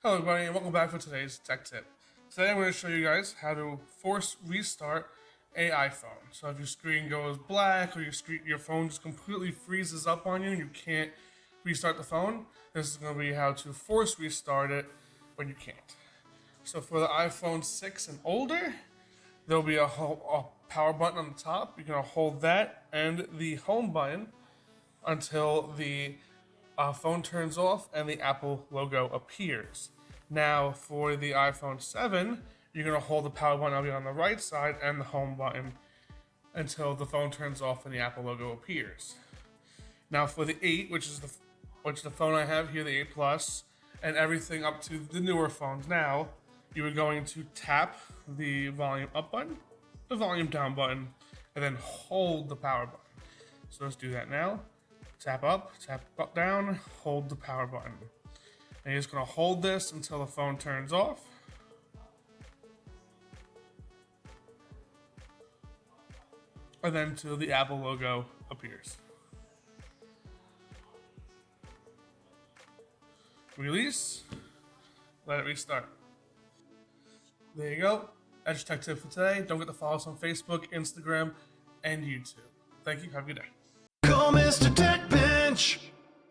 Hello everybody and welcome back for today's tech tip. Today I'm going to show you guys how to force restart a iPhone. So if your screen goes black or your phone just completely freezes up on you and you can't restart the phone, this is going to be how to force restart it when you can't. So for the iPhone 6 and older, there'll be a power button on the top. You're going to hold that and the home button until the phone turns off and the Apple logo appears. Now, for the iPhone 7, you're going to hold the power button on the right side and the home button until the phone turns off and the Apple logo appears. Now, for the 8, which is the phone I have here, the 8 Plus, and everything up to the newer phones now, you are going to tap the volume up button, the volume down button, and then hold the power button. So let's do that now. Tap up down, hold the power button. And you're just gonna hold this until the phone turns off. And then until the Apple logo appears. Release, let it restart. There you go. That's your tech tip for today. Don't forget to follow us on Facebook, Instagram, and YouTube. Thank you. Have a good day. Call Mr. Tech Bench.